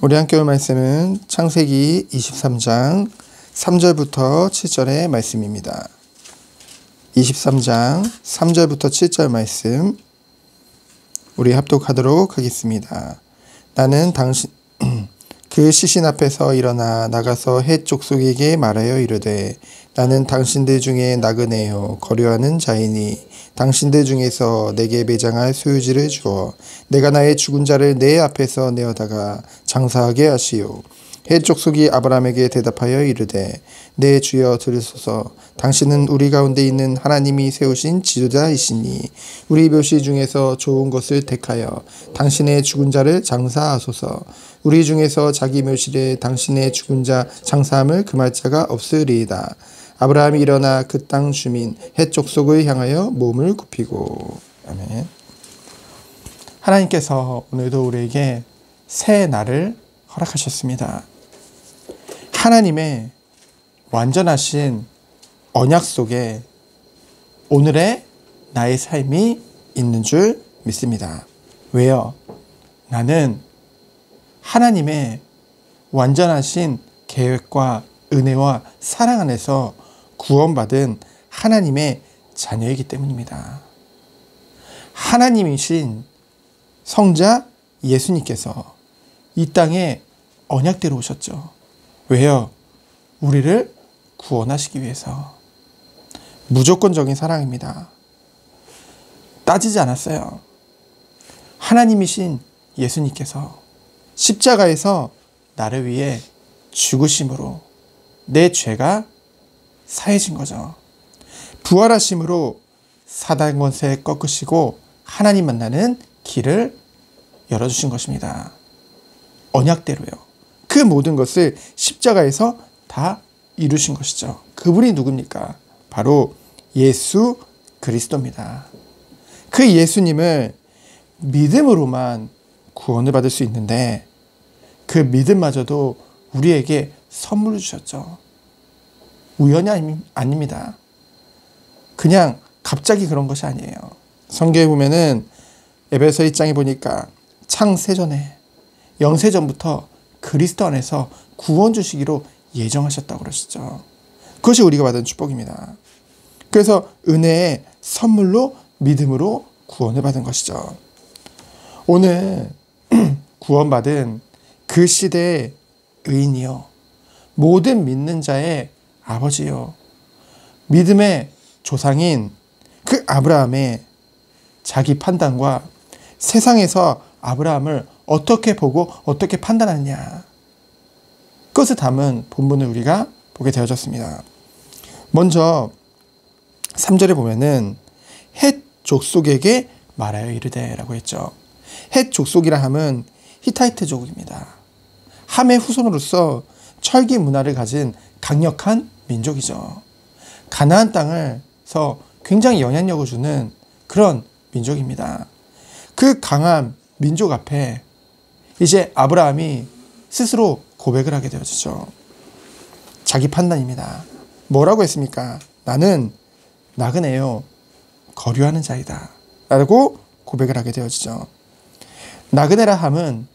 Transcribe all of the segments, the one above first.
우리 함께 올 말씀은 창세기 23장 3절부터 7절의 말씀입니다. 23장 3절부터 7절 말씀 우리 합독하도록 하겠습니다. 나는 그 시신 앞에서 일어나 나가서 헷 족속에게 말하여 이르되 나는 당신들 중에 나그네요 거류하는 자이니 당신들 중에서 내게 매장할 소유지를 주어 내가 나의 죽은 자를 내 앞에서 내어다가 장사하게 하시오. 헷 족속이 아브라함에게 대답하여 이르되 내 주여 들으소서. 당신은 우리 가운데 있는 하나님이 세우신 지도자이시니 우리 묘시 중에서 좋은 것을 택하여 당신의 죽은 자를 장사하소서. 우리 중에서 자기 묘실에 당신의 죽은 자 장사함을 금할 자가 없으리이다. 아브라함이 일어나 그 땅 주민 헷 족속을 향하여 몸을 굽히고. 아멘. 하나님께서 오늘도 우리에게 새 날을 허락하셨습니다. 하나님의 완전하신 언약 속에 오늘의 나의 삶이 있는 줄 믿습니다. 왜요? 나는 하나님의 완전하신 계획과 은혜와 사랑 안에서 구원받은 하나님의 자녀이기 때문입니다. 하나님이신 성자 예수님께서 이 땅에 언약대로 오셨죠. 왜요? 우리를 구원하시기 위해서. 무조건적인 사랑입니다. 따지지 않았어요. 하나님이신 예수님께서 십자가에서 나를 위해 죽으심으로 내 죄가 사해진 거죠. 부활하심으로 사단 권세 꺾으시고 하나님 만나는 길을 열어주신 것입니다. 언약대로요. 그 모든 것을 십자가에서 다 이루신 것이죠. 그분이 누굽니까? 바로 예수 그리스도입니다. 그 예수님을 믿음으로만 구원을 받을 수 있는데 그 믿음마저도 우리에게 선물을 주셨죠. 우연이 아닙니다. 그냥 갑자기 그런 것이 아니에요. 성경에 보면은 에베소 1장에 보니까 창세전에 영세전부터 그리스도 안에서 구원 주시기로 예정하셨다고 그러시죠. 그것이 우리가 받은 축복입니다. 그래서 은혜의 선물로 믿음으로 구원을 받은 것이죠. 오늘 구원받은 그 시대의 의인이요 모든 믿는 자의 아버지요 믿음의 조상인 그 아브라함의 자기 판단과 세상에서 아브라함을 어떻게 보고 어떻게 판단하느냐 그것을 담은 본문을 우리가 보게 되어졌습니다. 먼저 3절에 보면은 헷 족속에게 말하여 이르되 라고 했죠. 헷 족속이라 함은 히타이트족입니다. 함의 후손으로서 철기 문화를 가진 강력한 민족이죠. 가나안 땅에서 굉장히 영향력을 주는 그런 민족입니다. 그 강한 민족 앞에 이제 아브라함이 스스로 고백을 하게 되어지죠. 자기 판단입니다. 뭐라고 했습니까? 나는 나그네요 거류하는 자이다 라고 고백을 하게 되어지죠. 나그네라 함은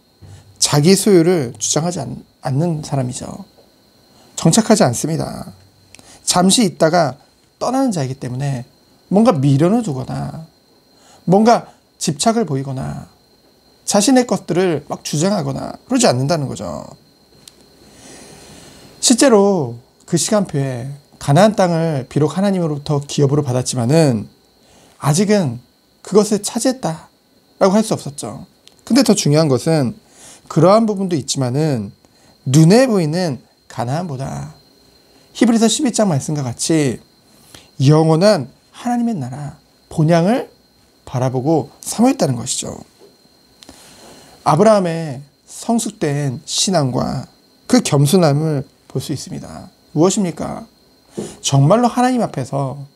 자기 소유를 주장하지 않는 사람이죠. 정착하지 않습니다. 잠시 있다가 떠나는 자이기 때문에 뭔가 미련을 두거나 뭔가 집착을 보이거나 자신의 것들을 막 주장하거나 그러지 않는다는 거죠. 실제로 그 시간표에 가나안 땅을 비록 하나님으로부터 기업으로 받았지만은 아직은 그것을 차지했다라고 할 수 없었죠. 근데 더 중요한 것은 그러한 부분도 있지만은 눈에 보이는 가나안보다 히브리서 12장 말씀과 같이 영원한 하나님의 나라 본향을 바라보고 삼았다는 것이죠. 아브라함의 성숙된 신앙과 그 겸손함을 볼 수 있습니다. 무엇입니까? 정말로 하나님 앞에서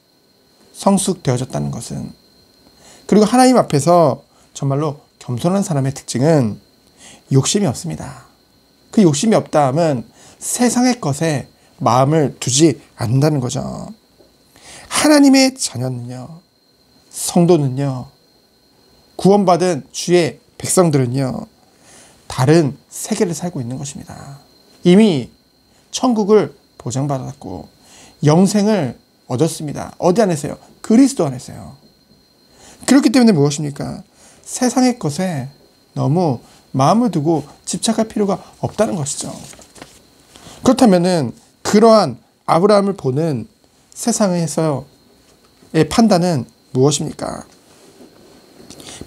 성숙되어졌다는 것은, 그리고 하나님 앞에서 정말로 겸손한 사람의 특징은 욕심이 없습니다. 그 욕심이 없다 함은 세상의 것에 마음을 두지 않는다는 거죠. 하나님의 자녀는요, 성도는요, 구원받은 주의 백성들은요, 다른 세계를 살고 있는 것입니다. 이미 천국을 보장받았고 영생을 얻었습니다. 어디 안에서요? 그리스도 안에서요. 그렇기 때문에 무엇입니까? 세상의 것에 너무 마음을 두고 집착할 필요가 없다는 것이죠. 그렇다면은 그러한 아브라함을 보는 세상에서의 판단은 무엇입니까?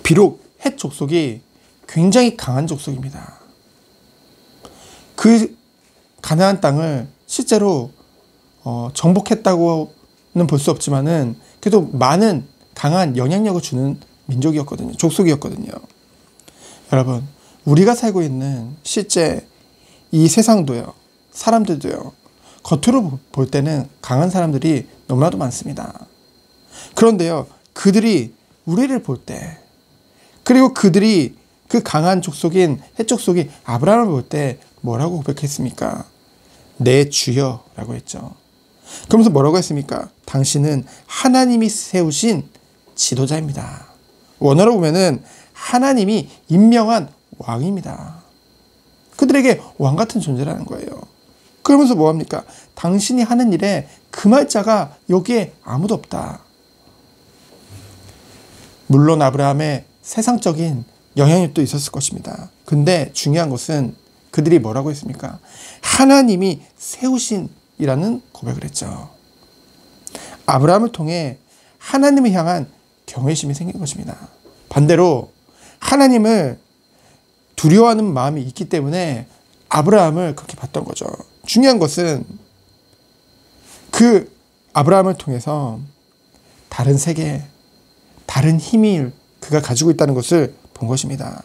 비록 헷 족속이 굉장히 강한 족속입니다. 그 가나안 땅을 실제로 정복했다고는 볼 수 없지만은 그래도 많은 강한 영향력을 주는 민족이었거든요. 족속이었거든요. 여러분, 우리가 살고 있는 실제 이 세상도요, 사람들도요, 겉으로 볼 때는 강한 사람들이 너무나도 많습니다. 그런데요, 그들이 우리를 볼 때, 그리고 그들이 그 강한 족속인 헷족속이 아브라함을 볼 때 뭐라고 고백했습니까? 내 주여라고 했죠. 그러면서 뭐라고 했습니까? 당신은 하나님이 세우신 지도자입니다. 원어로 보면은 하나님이 임명한 왕입니다. 그들에게 왕 같은 존재라는 거예요. 그러면서 뭐합니까? 당신이 하는 일에 금할 자가 여기에 아무도 없다. 물론 아브라함의 세상적인 영향력도 있었을 것입니다. 근데 중요한 것은 그들이 뭐라고 했습니까? 하나님이 세우신이라는 고백을 했죠. 아브라함을 통해 하나님을 향한 경외심이 생긴 것입니다. 반대로 하나님을 두려워하는 마음이 있기 때문에 아브라함을 그렇게 봤던 거죠. 중요한 것은 그 아브라함을 통해서 다른 세계, 다른 힘을 그가 가지고 있다는 것을 본 것입니다.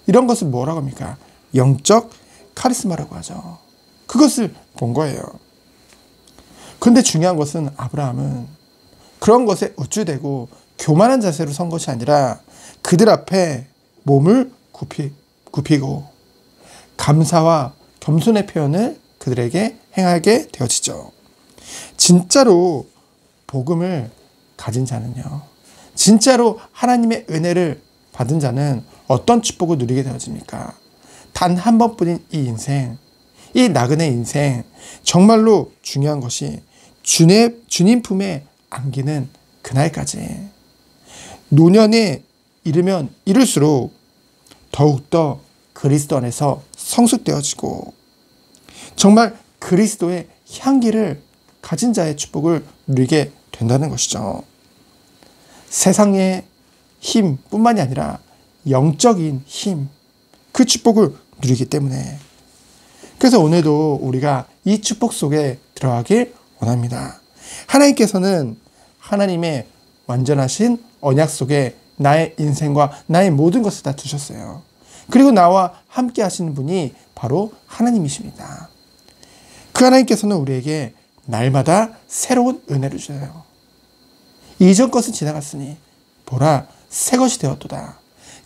이런 것을 뭐라고 합니까? 영적 카리스마라고 하죠. 그것을 본 거예요. 그런데 중요한 것은 아브라함은 그런 것에 우쭐대고 교만한 자세로 선 것이 아니라 그들 앞에 몸을 굽히고 감사와 겸손의 표현을 그들에게 행하게 되어지죠. 진짜로 복음을 가진 자는요, 진짜로 하나님의 은혜를 받은 자는 어떤 축복을 누리게 되어집니까? 단 한 번뿐인 이 인생, 이 나그네 인생, 정말로 중요한 것이 주님 품에 안기는 그날까지 노년에 이르면 이를수록 더욱더 그리스도 안에서 성숙되어지고 정말 그리스도의 향기를 가진 자의 축복을 누리게 된다는 것이죠. 세상의 힘뿐만이 아니라 영적인 힘, 그 축복을 누리기 때문에, 그래서 오늘도 우리가 이 축복 속에 들어가길 원합니다. 하나님께서는 하나님의 완전하신 언약 속에 나의 인생과 나의 모든 것을 다 두셨어요. 그리고 나와 함께 하시는 분이 바로 하나님이십니다. 그 하나님께서는 우리에게 날마다 새로운 은혜를 주셔요. 이전 것은 지나갔으니 보라 새 것이 되었도다.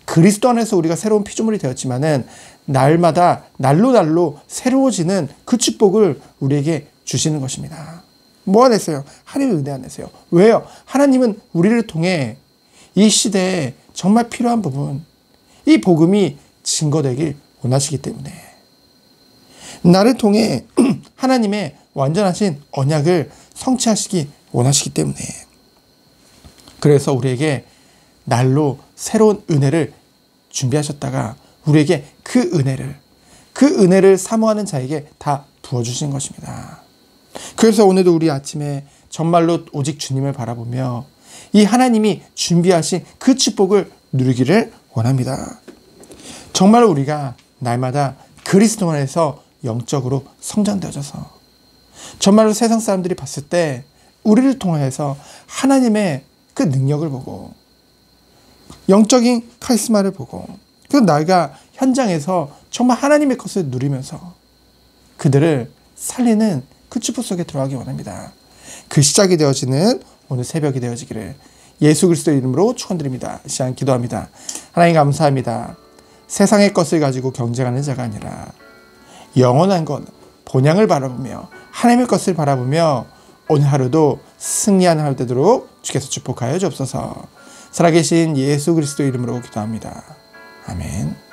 그리스도 안에서 우리가 새로운 피조물이 되었지만은 날마다 날로 새로워지는 그 축복을 우리에게 주시는 것입니다. 뭐 안에서요? 하나님의 은혜 안에서요. 왜요? 하나님은 우리를 통해 이 시대에 정말 필요한 부분, 이 복음이 증거되길 원하시기 때문에, 나를 통해 하나님의 완전하신 언약을 성취하시기 원하시기 때문에, 그래서 우리에게 날로 새로운 은혜를 준비하셨다가 우리에게 그 은혜를 사모하는 자에게 다 부어주신 것입니다. 그래서 오늘도 우리 아침에 정말로 오직 주님을 바라보며 이 하나님이 준비하신 그 축복을 누리기를 원합니다. 정말 우리가 날마다 그리스도 안에서 영적으로 성장되어져서 정말로 세상 사람들이 봤을 때 우리를 통해서 하나님의 그 능력을 보고 영적인 카리스마를 보고, 그리고 나가 현장에서 정말 하나님의 것을 누리면서 그들을 살리는 그 축복 속에 들어가기 원합니다. 그 시작이 되어지는 오늘 새벽이 되어지기를 예수 그리스도의 이름으로 축원드립니다. 이 시간 기도합니다. 하나님 감사합니다. 세상의 것을 가지고 경쟁하는 자가 아니라 영원한 것, 본향을 바라보며 하나님의 것을 바라보며 오늘 하루도 승리하는 하루 되도록 주께서 축복하여 주옵소서. 살아계신 예수 그리스도의 이름으로 기도합니다. 아멘.